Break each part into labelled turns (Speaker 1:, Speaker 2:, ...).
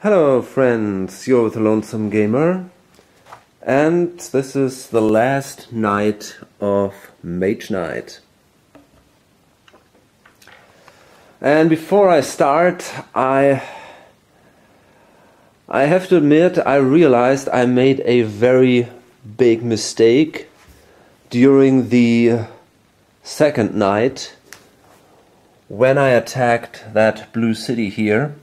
Speaker 1: Hello friends, you're with the Lonesome Gamer, and this is the last night of Mage Knight. And before I start, I have to admit I realized I made a very big mistake during the second night when I attacked that blue city here.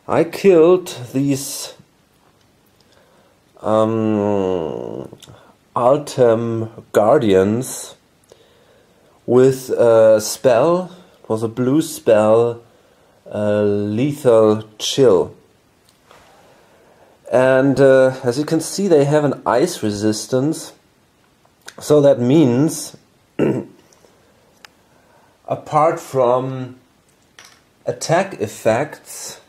Speaker 1: I killed these Altem Guardians with a spell. It was a blue spell, Lethal Chill. And as you can see, they have an ice resistance, so that means apart from attack effects,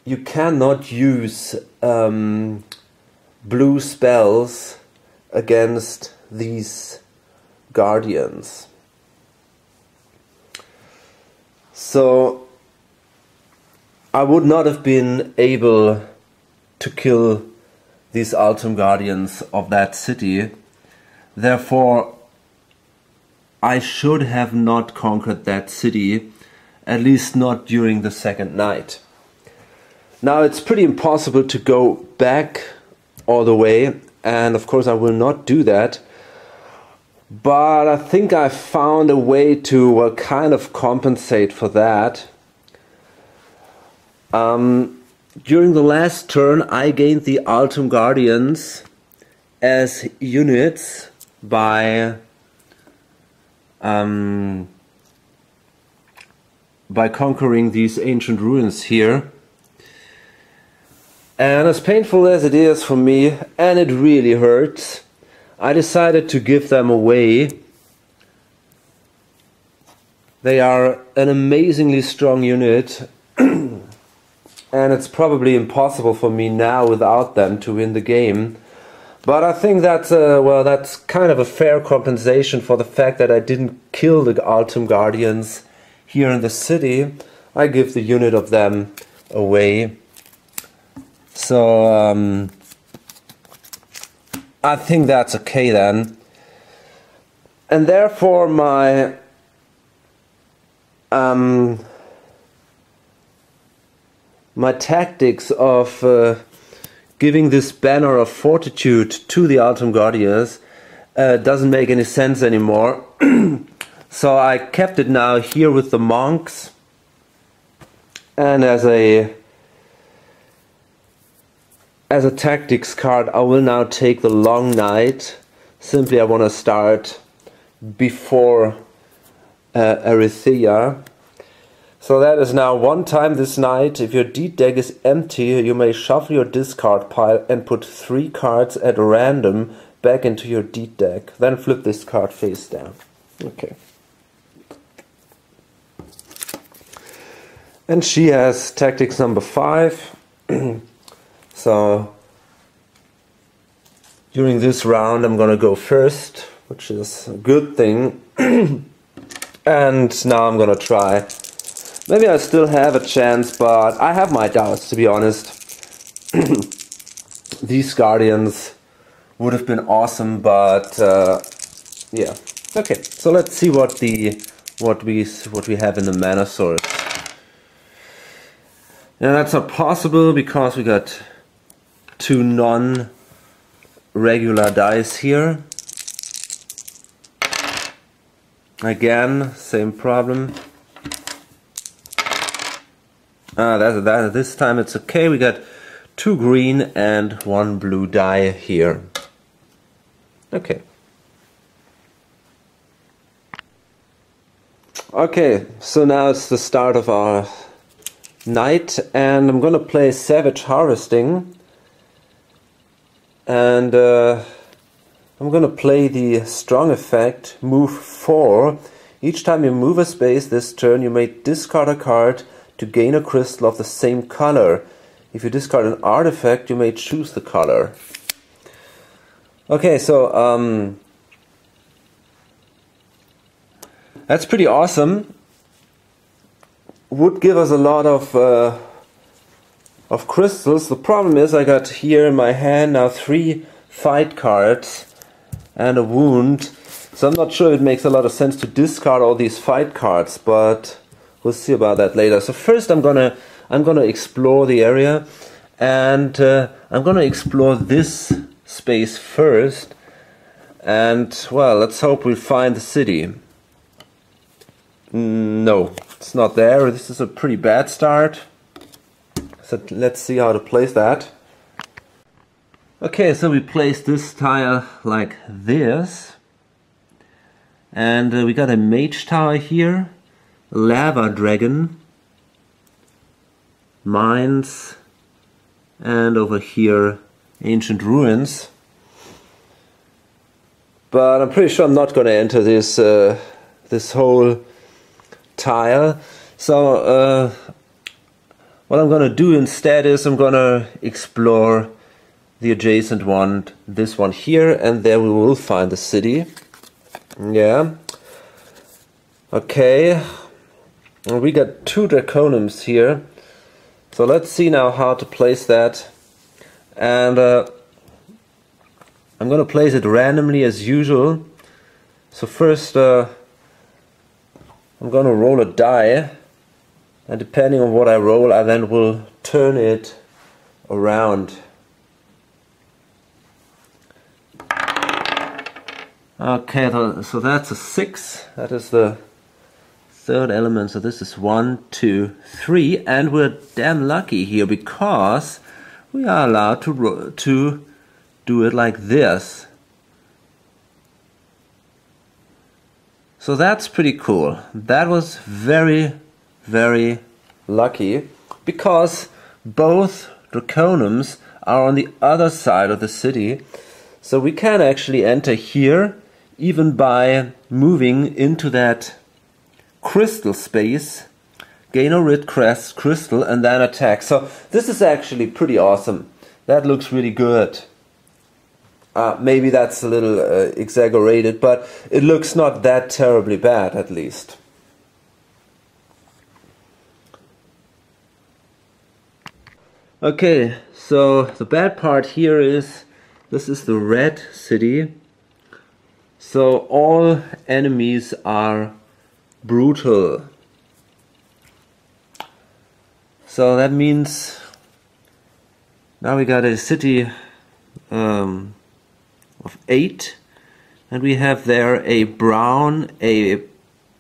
Speaker 1: you cannot use blue spells against these guardians. So I would not have been able to kill these Altem Guardians of that city. Therefore, I should have not conquered that city, at least not during the second night. Now it's pretty impossible to go back all the way, and of course I will not do that. But I think I found a way to kind of compensate for that. During the last turn I gained the Altem Guardians as units by conquering these ancient ruins here. And as painful as it is for me, and it really hurts, I decided to give them away. They are an amazingly strong unit, and it's probably impossible for me now without them to win the game. But I think that's well, that's kind of a fair compensation for the fact that I didn't kill the Altem Guardians here in the city. I give the unit of them away. So I think that's okay then. And therefore my my tactics of giving this banner of fortitude to the Altem Guardians doesn't make any sense anymore. So I kept it now here with the monks, and as a tactics card I will now take the long night. Simply I want to start before Arithia. So that is now one time this night. If your deed deck is empty, you may shuffle your discard pile and put 3 cards at random back into your deed deck. Then flip this card face down. Okay. And she has tactics number 5. So during this round I'm gonna go first, which is a good thing. And now I'm gonna try. Maybe I still have a chance, but I have my doubts, to be honest. These Guardians would have been awesome, but yeah. Okay, so let's see what we have in the mana source. Now that's not possible because we got 2 non-regular dice here. Again, same problem. This time it's okay. We got 2 green and 1 blue die here. Okay. Okay, so now it's the start of our night, and I'm gonna play Savage Harvesting, and I'm gonna play the strong effect, move 4. Each time you move a space this turn, you may discard a card to gain a crystal of the same color. If you discard an artifact, you may choose the color. Okay, so That's pretty awesome. Would give us a lot of crystals. The problem is I got here in my hand now 3 fight cards and a wound. So I'm not sure it makes a lot of sense to discard all these fight cards, but we'll see about that later. So first I'm gonna explore the area, and I'm gonna explore this space first. And well, let's hope we find the city. No, it's not there. This is a pretty bad start. So let's see how to place that. Okay, so we place this tile like this. And we got a mage tower here, lava dragon, mines, and over here ancient ruins. But I'm pretty sure I'm not going to enter this this whole tile. So what I'm going to do instead is I'm going to explore the adjacent one, this one here, and there we will find the city. Yeah. Okay. And we got 2 draconiums here. So let's see now how to place that. And I'm going to place it randomly as usual. So first I'm going to roll a die, and depending on what I roll, I then will turn it around. Okay, so that's a 6. That is the 3rd element. So this is 1, 2, 3, and we're damn lucky here because we are allowed to do it like this. So that's pretty cool. That was very, very lucky because both draconiums are on the other side of the city. So we can actually enter here even by moving into that crystal space, gain a red crystal, and then attack. So this is actually pretty awesome. That looks really good. Maybe that's a little exaggerated, but it looks not that terribly bad, at least. Okay, so the bad part here is this is the red city. So all enemies are brutal. So that means now we got a city of 8, and we have there a brown, a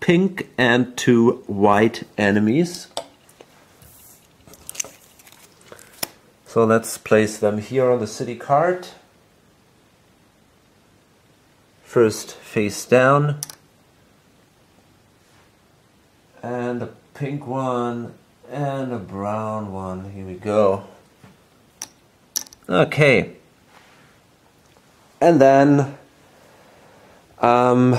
Speaker 1: pink, and 2 white enemies. So let's place them here on the city card. First face down, and a pink one and a brown one. Here we go. Okay, and then I'm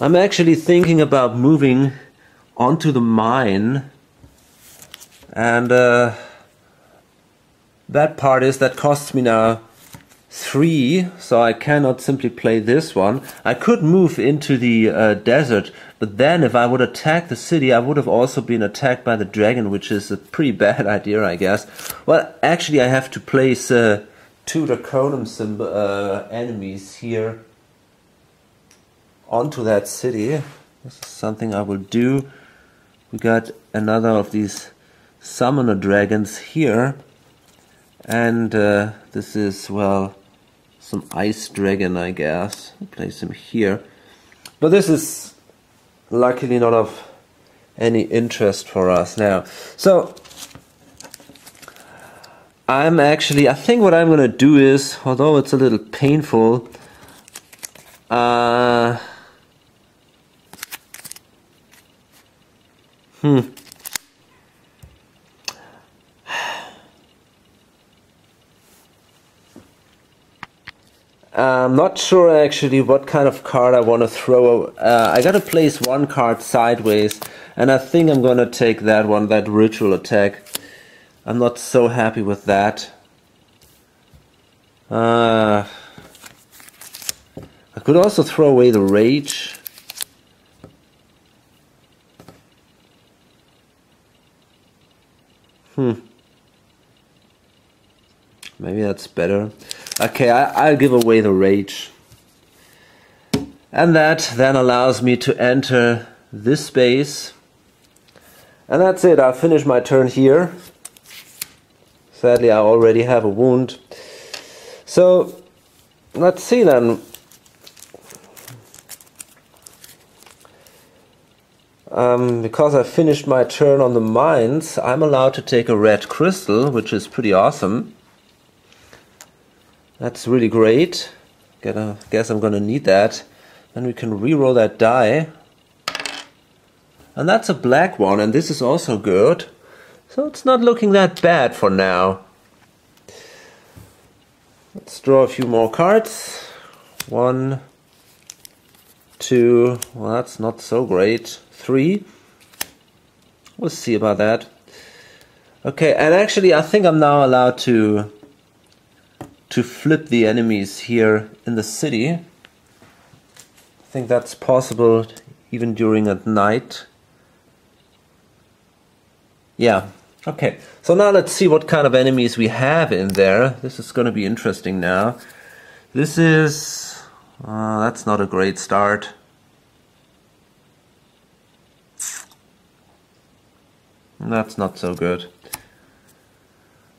Speaker 1: actually thinking about moving onto the mine, and that part is that costs me now 3, so I cannot simply play this one. I could move into the desert, but then if I would attack the city, I would have also been attacked by the dragon, which is a pretty bad idea, I guess. Well, actually I have to place 2 draconium enemies here onto that city. This is something I will do. We got another of these summoner dragons here, and this is, well, some ice dragon, I guess. I'll place him here. But this is luckily not of any interest for us now. So I think what I'm gonna do is, although it's a little painful, I'm not sure actually what kind of card I want to throw. I gotta place 1 card sideways, and I think I'm gonna take that one, that ritual attack. I'm not so happy with that. Could also throw away the rage. Maybe that's better. Okay, I'll give away the rage. And that then allows me to enter this space. And that's it, I'll finish my turn here. Sadly, I already have a wound. So, let's see then. Because I finished my turn on the mines, I'm allowed to take a red crystal, which is pretty awesome. That's really great. Guess I'm gonna need that. Then we can re-roll that die. And that's a black one, and this is also good. So it's not looking that bad for now. Let's draw a few more cards. 1, 2, well that's not so great. 3. We'll see about that. Okay, and actually I think I'm now allowed to flip the enemies here in the city. I think that's possible even during at night. Yeah, okay. So now let's see what kind of enemies we have in there. This is going to be interesting now. This is... that's not a great start. That's not so good.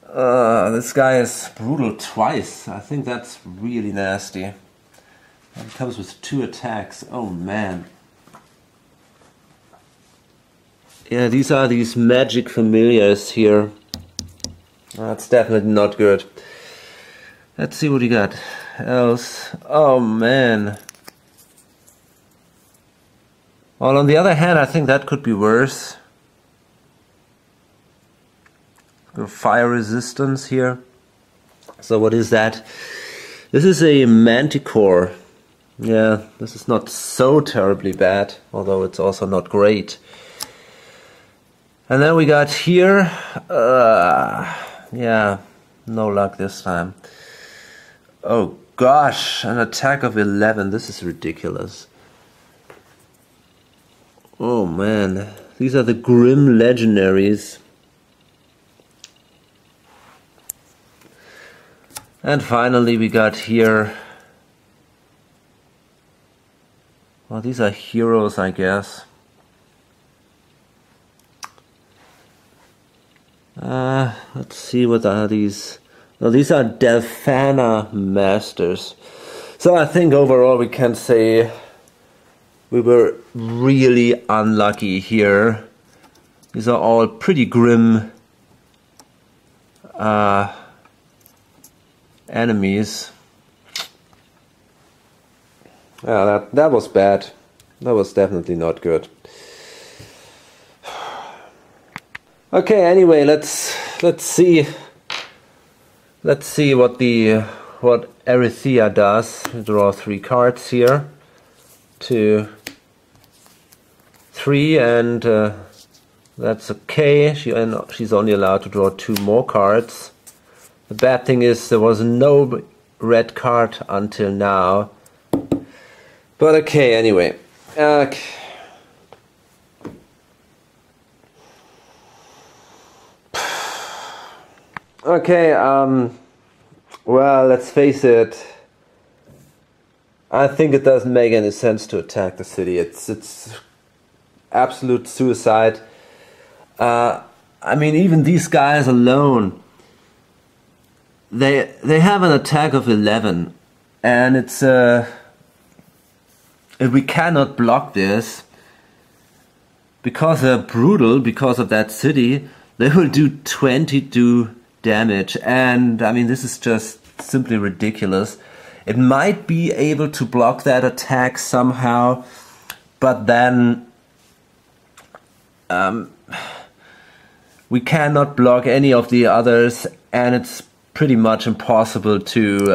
Speaker 1: This guy is brutal twice. I think that's really nasty. And comes with 2 attacks. Oh man. Yeah, these are these magic familiars here. That's definitely not good. Let's see what you got else. Oh man. Well, on the other hand, I think that could be worse. Fire resistance here. So what is that? This is a manticore. Yeah, this is not so terribly bad, although it's also not great. And then we got here, yeah, no luck this time. Oh gosh, an attack of 11, this is ridiculous. Oh man, these are the Grim Legendaries. And finally we got here, well these are heroes I guess. Let's see what are these. No, these are Delphana Masters. So I think overall we can say we were really unlucky here. These are all pretty grim enemies. Yeah, that was bad. That was definitely not good. Okay, anyway, let's see what Arethyia does. Draw 3 cards here. 2, 3, and that's okay. She's only allowed to draw 2 more cards. The bad thing is there was no red card until now. But okay, anyway. Okay, well, let's face it. I think it doesn't make any sense to attack the city. It's absolute suicide. I mean, even these guys alone, they have an attack of 11, and it's we cannot block this because they're brutal. Because of that city, they will do 22 damage, and I mean this is just simply ridiculous. It might be able to block that attack somehow, but then we cannot block any of the others, and it's pretty much impossible to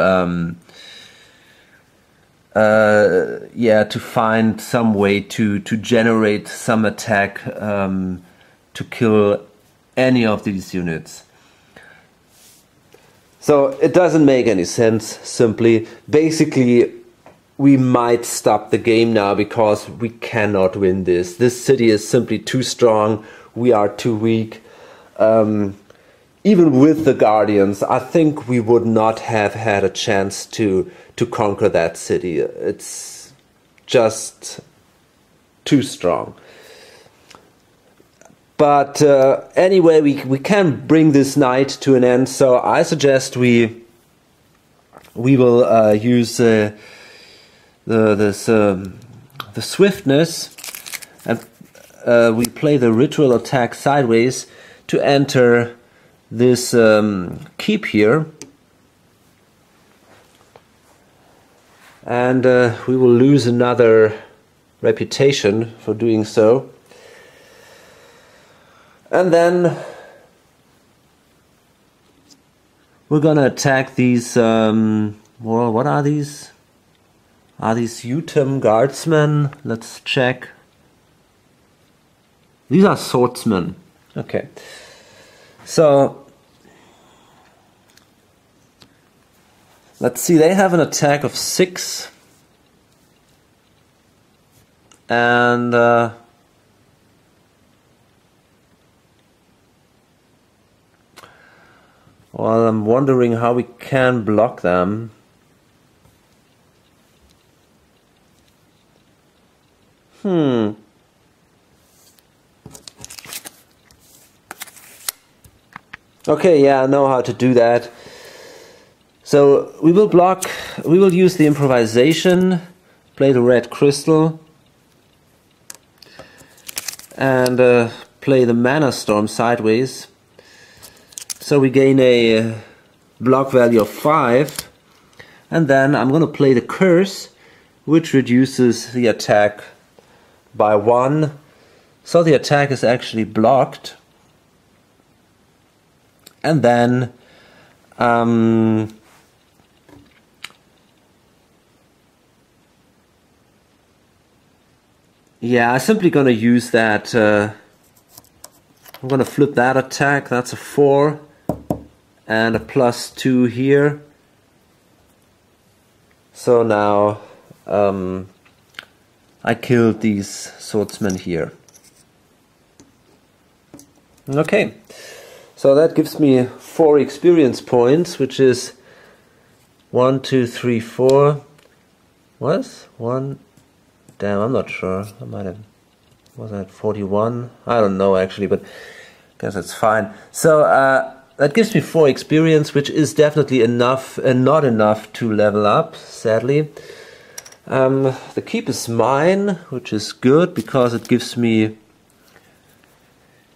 Speaker 1: to find some way to generate some attack to kill any of these units. So it doesn't make any sense, simply. Basically, we might stop the game now because we cannot win this. This city is simply too strong. We are too weak. Even with the Guardians, I think we would not have had a chance to conquer that city. It's just too strong. But anyway, we can bring this night to an end. So I suggest we will use the swiftness, and we play the ritual attack sideways to enter this keep here, and we will lose another reputation for doing so. And then we're gonna attack these, well, what are these? Are these Utem guardsmen? Let's check. These are swordsmen. Okay. So, let's see, they have an attack of 6. And well, I'm wondering how we can block them. Okay, yeah, I know how to do that. So we will block, we will use the improvisation, play the red crystal, and play the mana storm sideways. So we gain a block value of 5, and then I'm going to play the curse, which reduces the attack by 1. So the attack is actually blocked. And then yeah, I'm simply going to use that. I'm going to flip that attack. That's a 4 and a +2 here. So now I killed these swordsmen here. Okay. So that gives me 4 experience points, which is 1, 2, 3, 4. Was 1? Damn, I'm not sure. I might have. Was that 41? I don't know actually, but I guess that's fine. So that gives me 4 experience, which is definitely enough, and not enough to level up, sadly. The keep is mine, which is good because it gives me.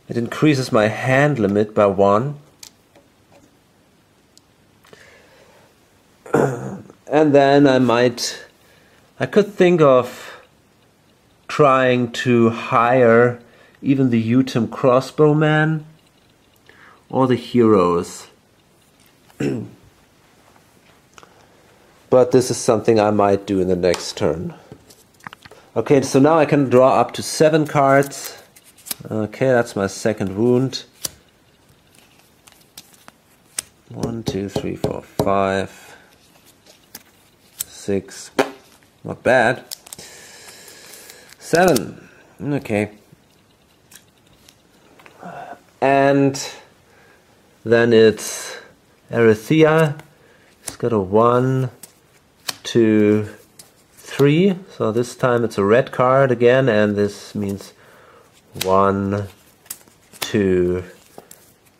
Speaker 1: It increases my hand limit by 1. And then I could think of trying to hire even the Utem crossbowman or the heroes. But this is something I might do in the next turn. Okay, so now I can draw up to 7 cards. Okay, that's my second wound. 1, 2, 3, 4, 5, 6. Not bad. 7. Okay. And then it's Erithia. It's got a 1, 2, 3. So this time it's a red card again, and this means 1, 2,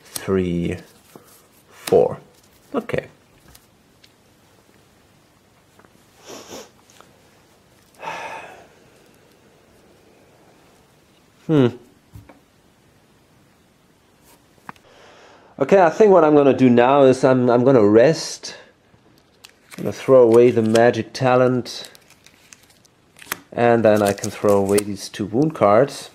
Speaker 1: 3, 4. Okay. Okay, I think what I'm going to do now is I'm going to rest. I'm going to throw away the magic talent, and then I can throw away these 2 wound cards.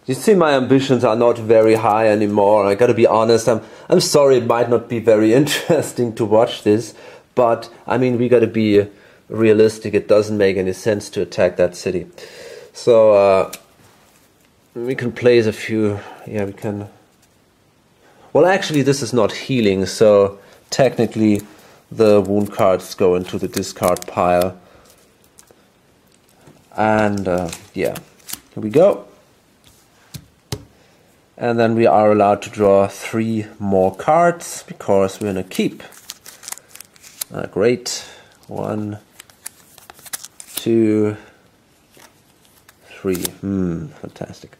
Speaker 1: You see, my ambitions are not very high anymore. I gotta be honest, I'm sorry it might not be very interesting to watch this, but I mean, we gotta be realistic. It doesn't make any sense to attack that city. So we can place a few, yeah, we can Well, actually, this is not healing, so technically the wound cards go into the discard pile. And yeah, here we go. And then we are allowed to draw 3 more cards because we're in a keep. Great. 1, 2, 3. Fantastic.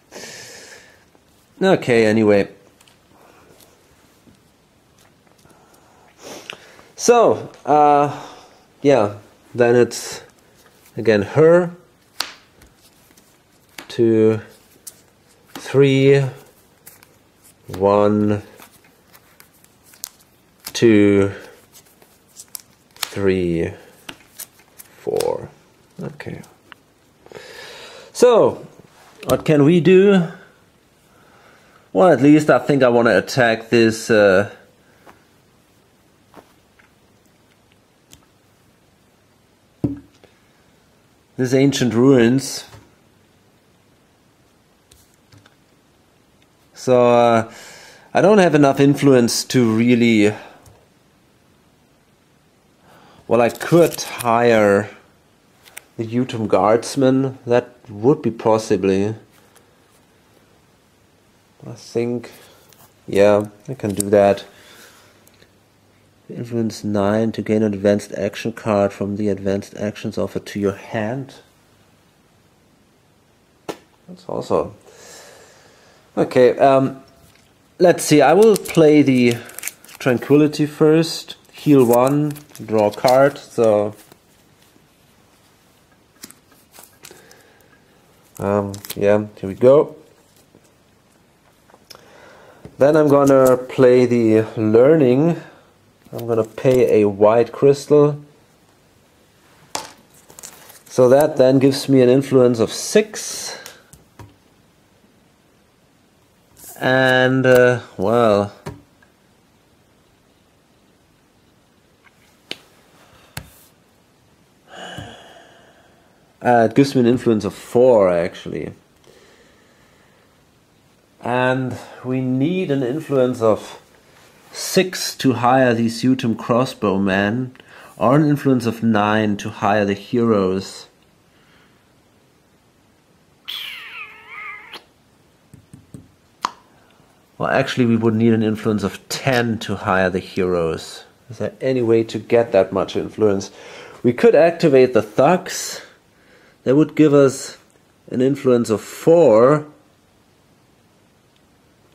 Speaker 1: Okay, anyway. So, yeah, then it's again her. 2, 3. 1, 2, 3, 4. Okay. So, what can we do? Well, at least I think I want to attack this this ancient ruins. So I don't have enough influence to really... Well, I could hire the Utum Guardsman. That would be possibly. I think, yeah, I can do that. Influence 9 to gain an advanced action card from the advanced actions offered to your hand. That's also... Okay, let's see, I will play the Tranquility first. Heal 1, draw a card, so... yeah, here we go. Then I'm gonna play the Learning. I'm gonna pay a white crystal. So that then gives me an influence of 6. And, well... it gives me an influence of 4, actually. And we need an influence of 6 to hire the Utum Crossbowmen, or an influence of 9 to hire the heroes. Well, actually we would need an influence of 10 to hire the heroes. Is there any way to get that much influence? We could activate the thugs. That would give us an influence of 4,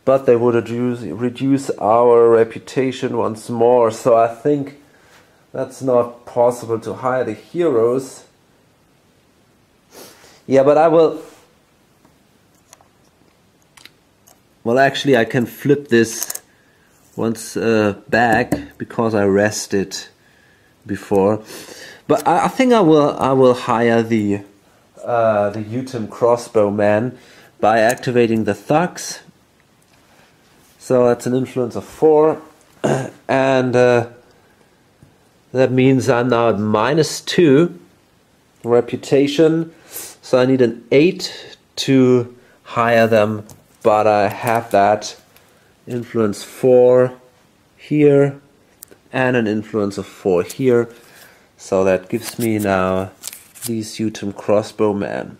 Speaker 1: but they would reduce our reputation once more. So I think that's not possible to hire the heroes. Yeah, but I will... Well, actually I can flip this once back because I rested before. But I think I will hire the Utum Crossbowman by activating the thugs. So that's an influence of 4, and that means I'm now at -2 reputation. So I need an 8 to hire them, but I have that influence 4 here and an influence of 4 here. So that gives me now these Utum Crossbowmen.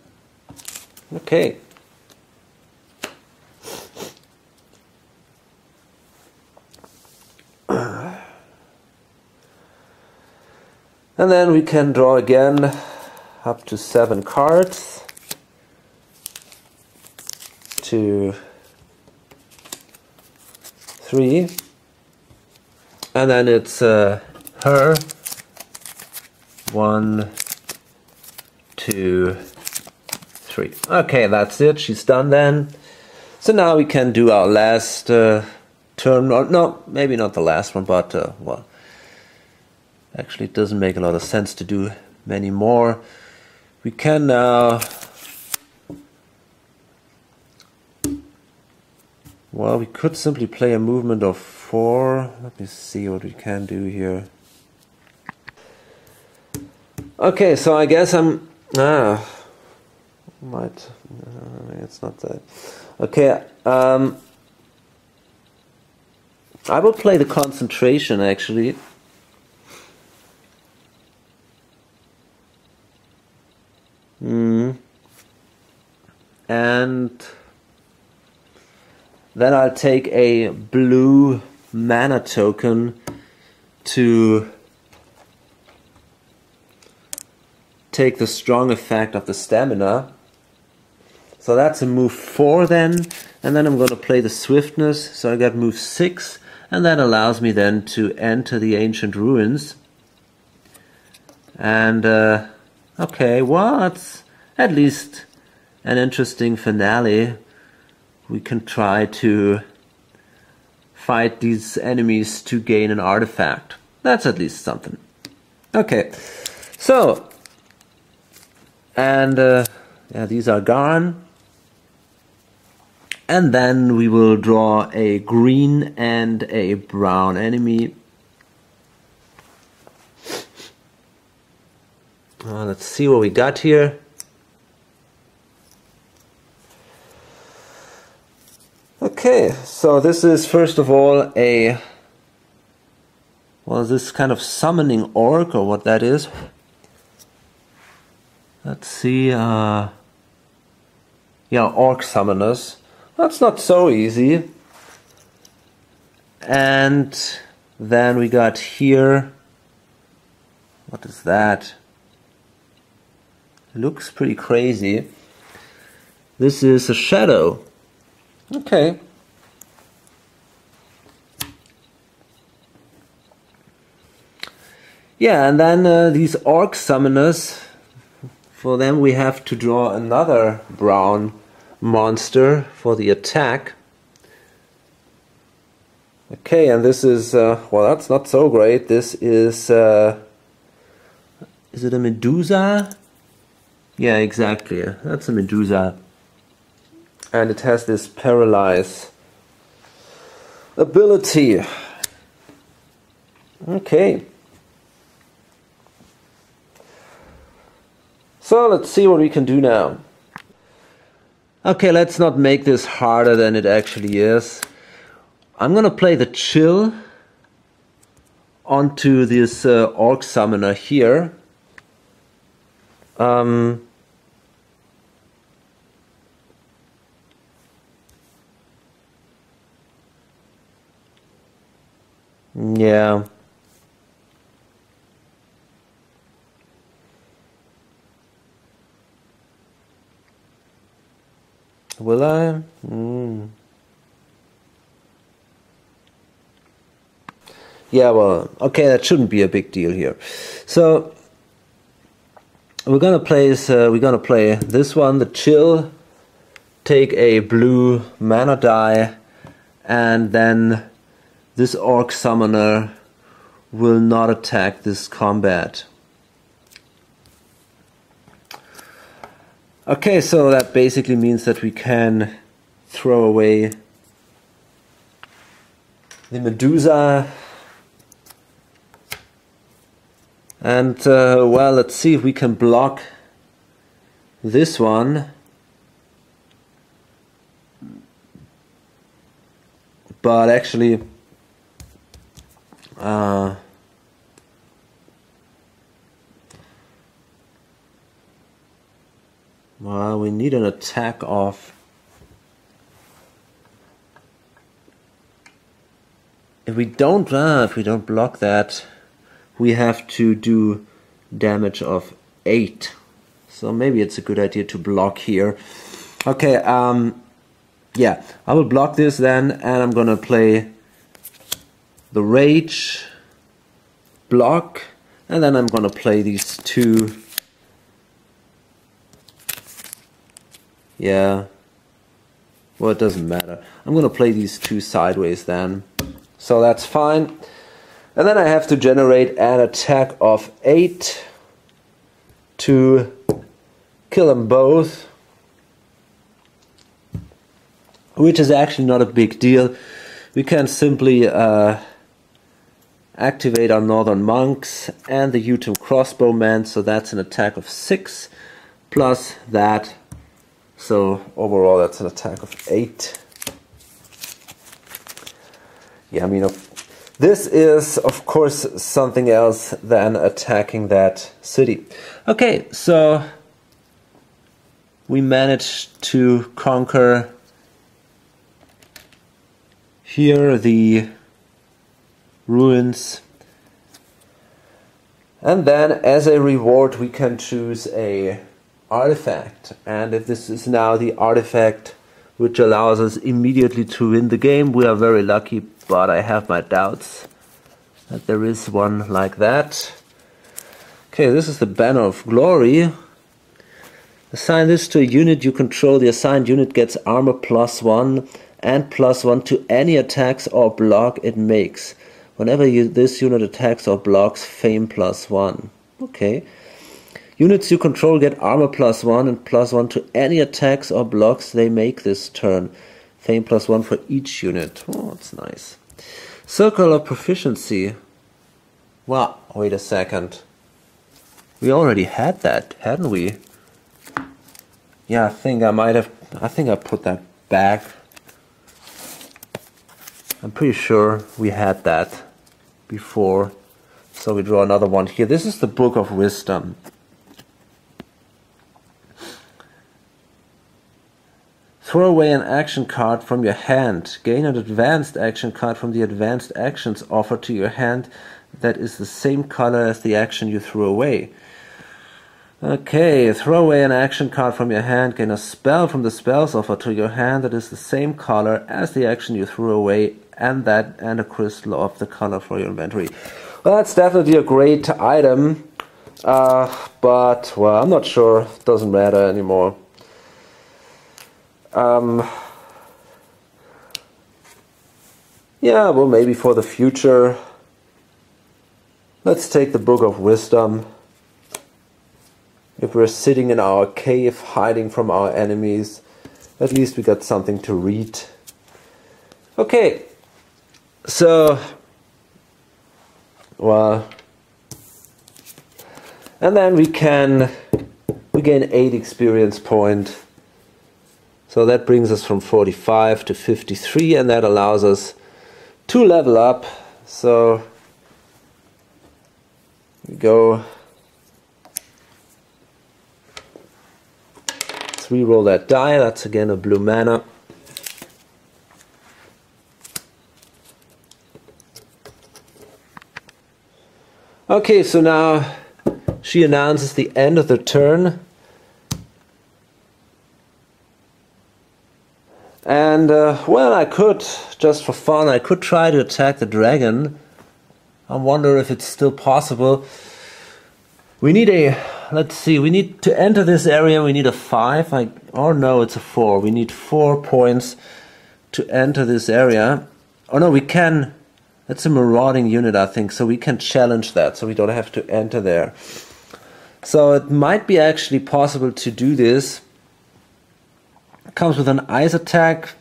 Speaker 1: Okay. And then we can draw again up to 7 cards. 2, 3. And then it's her. 1, 2, 3. Okay, that's it. She's done then. So now we can do our last turn. Or, no, maybe not the last one, but well, actually it doesn't make a lot of sense to do many more. We can now... Well, we could simply play a movement of 4. Let me see what we can do here. Okay, so I guess I'm... it's not that. Okay, I will play the concentration actually. And then I'll take a blue mana token to take the strong effect of the stamina. So that's a move 4 then, and then I'm going to play the swiftness, so I got move 6, and that allows me then to enter the ancient ruins. And okay, well, that's at least an interesting finale. We can try to fight these enemies to gain an artifact. That's at least something. Okay, so, and yeah, these are gone. And then we will draw a green and a brown enemy. Let's see what we got here. Okay, so this is first of all a, well, this kind of summoning orc or what that is. Let's see, yeah, orc summoners. That's not so easy. And then we got here, what is that? Looks pretty crazy. This is a shadow. Okay. Yeah, and then these orc summoners, for them we have to draw another brown monster for the attack. Okay, and this is, well, that's not so great. This is it a Medusa? Yeah, exactly. That's a Medusa. And it has this paralyze ability. Okay. So let's see what we can do now. Okay, let's not make this harder than it actually is. I'm gonna play the chill onto this orc summoner here. Yeah. Will I? Yeah, well, okay, that shouldn't be a big deal here. So we're gonna play this one, the chill. Take a blue mana die, and then this orc summoner will not attack this combat. Okay, so that basically means that we can throw away the Medusa. And, well, let's see if we can block this one. But actually, well, we need an attack of... If we don't block that, we have to do damage of 8. So maybe it's a good idea to block here. Okay, yeah, I will block this then, and I'm gonna play the rage, block, and then I'm gonna play these two. Yeah, well, it doesn't matter. I'm gonna play these two sideways then, so that's fine. And then I have to generate an attack of 8 to kill them both, which is actually not a big deal. We can simply activate our Northern Monks and the Utem Crossbowmen, so that's an attack of 6 plus that. So overall that's an attack of 8. Yeah, I mean, this is, of course, something else than attacking that city. Okay, so we managed to conquer here the ruins. And then, as a reward, we can choose a artifact. And if this is now the artifact which allows us immediately to win the game, we are very lucky, but I have my doubts that there is one like that. Okay, this is the Banner of Glory. Assign this to a unit you control. The assigned unit gets armor +1 and +1 to any attacks or block it makes. Whenever this unit attacks or blocks, fame +1. Okay. Units you control get armor +1 and +1 to any attacks or blocks they make this turn. Fame +1 for each unit. Oh, that's nice. Circle of Proficiency. Well, wait a second. We already had that, hadn't we? Yeah, I think I put that back. I'm pretty sure we had that before. So we draw another one here. This is the Book of Wisdom. Throw away an action card from your hand. Gain an advanced action card from the advanced actions offered to your hand that is the same color as the action you threw away. Okay, throw away an action card from your hand. Gain a spell from the spells offered to your hand that is the same color as the action you threw away, and a crystal of the color for your inventory. Well, that's definitely a great item, but well, I'm not sure. It doesn't matter anymore. Yeah, well, maybe for the future. Let's take the Book of Wisdom. If we're sitting in our cave hiding from our enemies, at least we got something to read. Okay, so, well, and then we gain 8 experience points. So that brings us from 45 to 53, and that allows us to level up. So we go. Let's re-roll that die. That's again a blue mana. Okay, so now she announces the end of the turn. And, well, I could, just for fun, I could try to attack the dragon. I wonder if it's still possible. We need let's see, we need to enter this area, we need a 5, or no, it's a 4. We need 4 points to enter this area. Oh no, we can, that's a marauding unit, I think, so we can challenge that, so we don't have to enter there. So it might be actually possible to do this. It comes with an ice attack.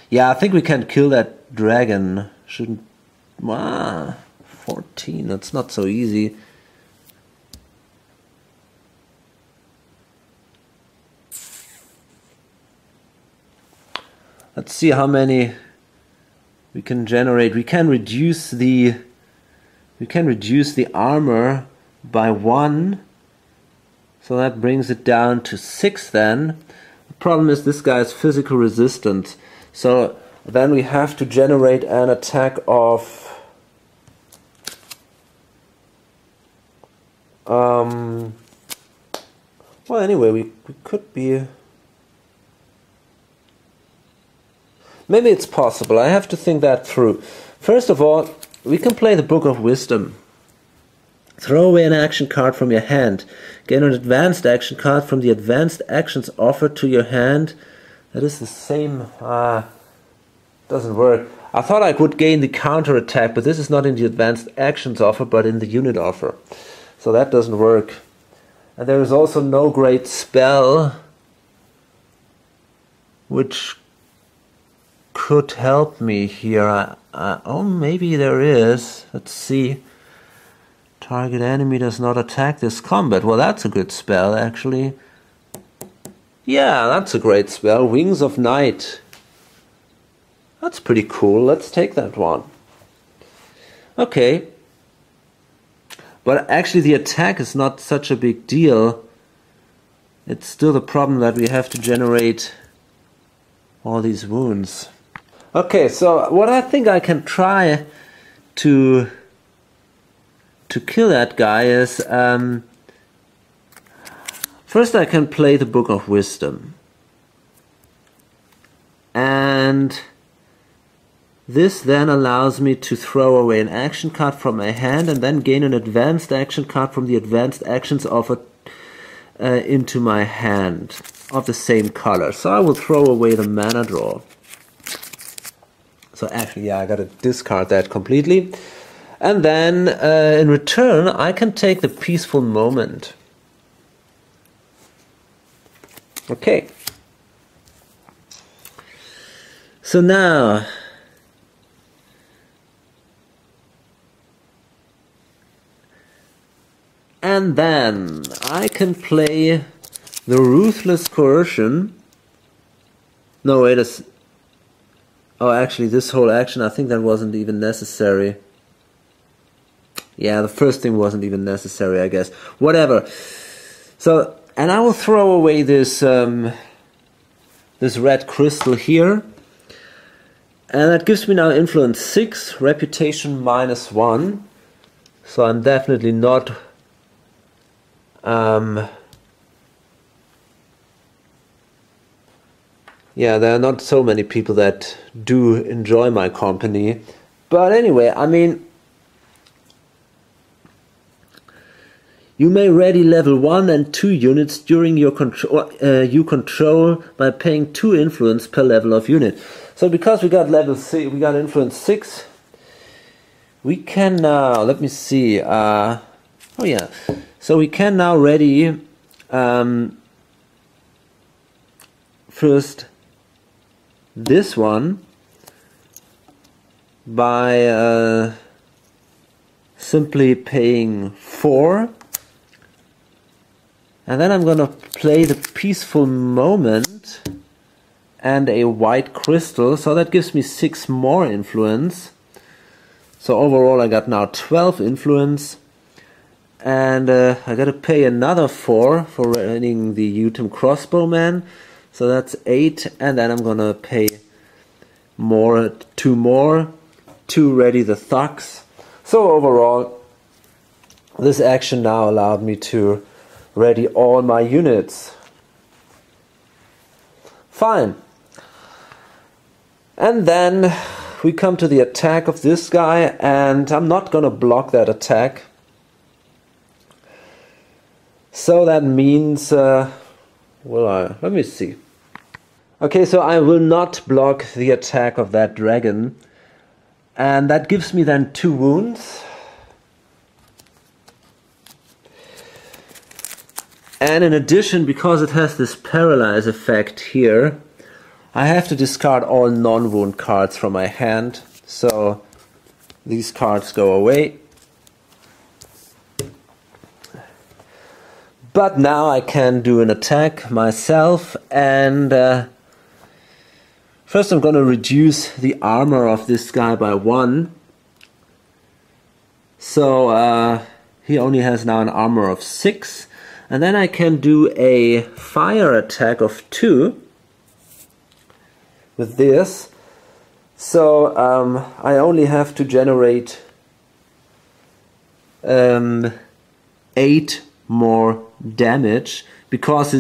Speaker 1: Yeah, I think we can kill that dragon. Shouldn't... 14, that's not so easy. Let's see how many we can generate. We can reduce the armor by 1. So that brings it down to 6 then. The problem is this guy is physical resistant. So then we have to generate an attack of well, anyway, we could be... Maybe it's possible. I have to think that through. First of all, we can play the Book of Wisdom. Throw away an action card from your hand. Gain an advanced action card from the advanced actions offered to your hand. That is the same... doesn't work. I thought I could gain the counter attack, but this is not in the advanced actions offer, but in the unit offer. So that doesn't work. And there is also no great spell which could help me here. Oh, maybe there is. Let's see. Target enemy does not attack this combat. Well, that's a good spell, actually. Yeah, that's a great spell. Wings of Night. That's pretty cool. Let's take that one. Okay. But actually the attack is not such a big deal. It's still the problem that we have to generate all these wounds. Okay, so what I think I can try to kill that guy is... first I can play the Book of Wisdom. And this then allows me to throw away an action card from my hand and then gain an advanced action card from the advanced actions offered into my hand of the same color. So I will throw away the mana draw. So actually, yeah, I gotta discard that completely. And then in return, I can take the Peaceful Moment. Okay. So now... and then I can play the Ruthless Coercion. No, wait a... oh, actually, this whole action, I think that wasn't even necessary. Yeah, the first thing wasn't even necessary, I guess. Whatever. So, and I will throw away this this red crystal here. And that gives me now influence 6, reputation -1. So I'm definitely not... yeah, there are not so many people that do enjoy my company. But anyway, I mean... you may ready level 1 and 2 units during your you control by paying 2 influence per level of unit. So because we got level 6, we got influence 6, we can now, let me see, oh yeah, so we can now ready first this one by simply paying 4. And then I'm gonna play the Peaceful Moment and a white crystal, so that gives me 6 more influence. So overall I got now 12 influence, and I gotta pay another 4 for running the Utem Crossbowman, so that's 8, and then I'm gonna pay 2 more to ready the Thugs. So overall this action now allowed me to ready all my units. Fine. And then we come to the attack of this guy, and I'm not gonna block that attack. So that means, let me see. Okay, so I will not block the attack of that dragon. And that gives me then 2 wounds. And in addition, because it has this paralyze effect here, I have to discard all non-wound cards from my hand. So these cards go away. But now I can do an attack myself, and first I'm going to reduce the armor of this guy by 1. So he only has now an armor of 6. And then I can do a fire attack of 2 with this. So I only have to generate 8 more damage, because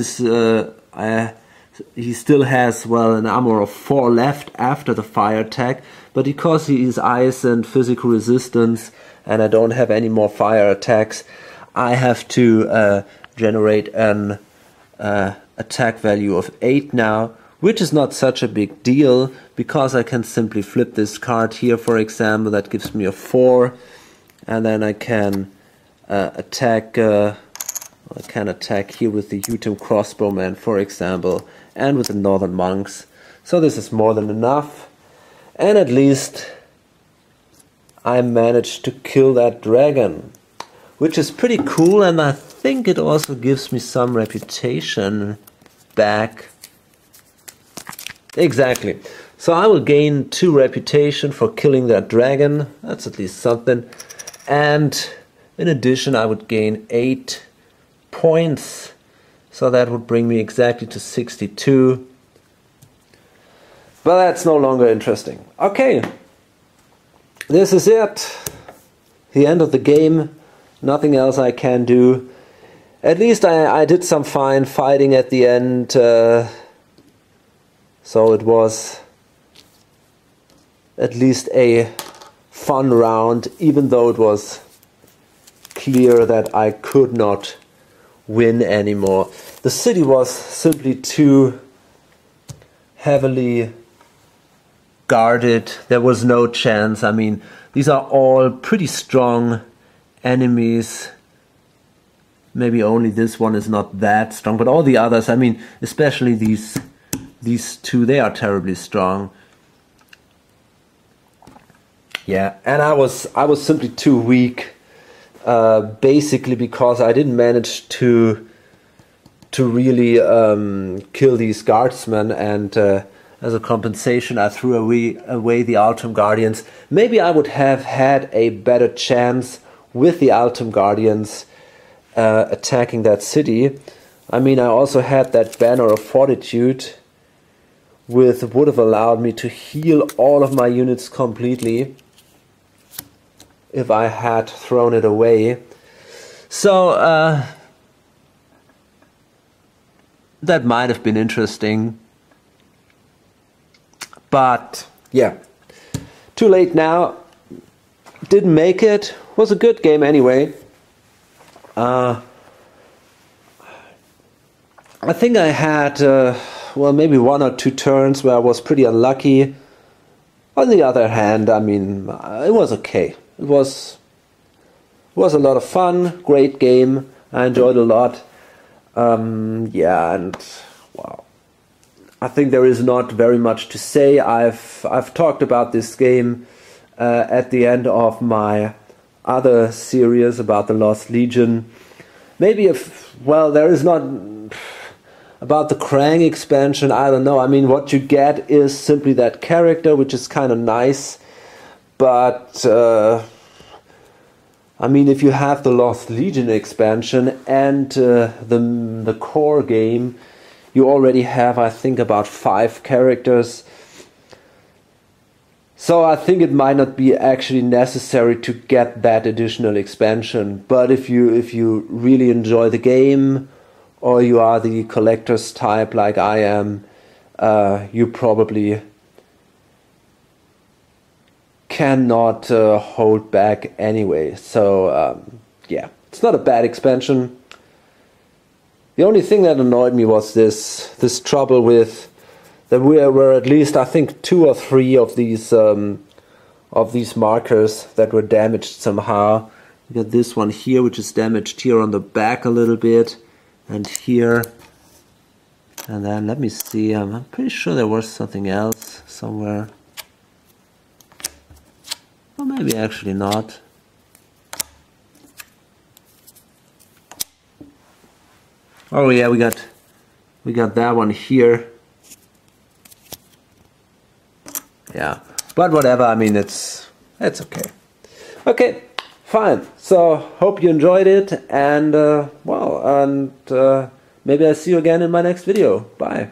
Speaker 1: he still has, well, an armor of 4 left after the fire attack, but because he is ice and physical resistance and I don't have any more fire attacks, I have to generate an attack value of 8 now, which is not such a big deal, because I can simply flip this card here, for example. That gives me a 4, and then I can attack here with the Utem Crossbowman, for example, and with the Northern Monks. So this is more than enough, and at least I managed to kill that dragon, which is pretty cool, and I think it also gives me some reputation back. exactly. So I will gain 2 reputation for killing that dragon. That's at least something. And in addition, I would gain 8 points. So that would bring me exactly to 62. But that's no longer interesting. Okay. This is it. The end of the game. Nothing else I can do. At least I did some fine fighting at the end. So it was at least a fun round, even though it was clear that I could not win anymore. The city was simply too heavily guarded. There was no chance. I mean, these are all pretty strong enemies. Maybe only this one is not that strong, but all the others, I mean, especially these 2, they are terribly strong. Yeah, and I was simply too weak, basically because I didn't manage to really kill these guardsmen, and as a compensation I threw away the Altum Guardians. Maybe I would have had a better chance with the Altum Guardians attacking that city. I mean, I also had that Banner of Fortitude, which would have allowed me to heal all of my units completely if I had thrown it away. So that might have been interesting, but yeah, too late now. Didn't make it. Was a good game anyway. I think I had well, maybe 1 or 2 turns where I was pretty unlucky. On the other hand, I mean, it was okay. It was a lot of fun, great game. I enjoyed a lot. Yeah, and wow, I think there is not very much to say. I've talked about this game at the end of my other series about the Lost Legion. Maybe there is not about the Krang expansion, I don't know. I mean, what you get is simply that character, which is kind of nice. But, I mean, if you have the Lost Legion expansion and the core game, you already have, I think, about 5 characters. So I think it might not be actually necessary to get that additional expansion. But if you really enjoy the game, or you are the collector's type like I am, you probably cannot hold back anyway. So yeah, it's not a bad expansion. The only thing that annoyed me was this trouble with there were at least, I think, 2 or 3 of these markers that were damaged somehow. You got this one here, which is damaged here on the back a little bit, and here. And then let me see. I'm pretty sure there was something else somewhere. Or maybe actually not. Oh yeah, we got that one here. Yeah, but whatever, I mean, it's okay. Okay, fine. So, hope you enjoyed it, and, maybe I'll see you again in my next video. Bye.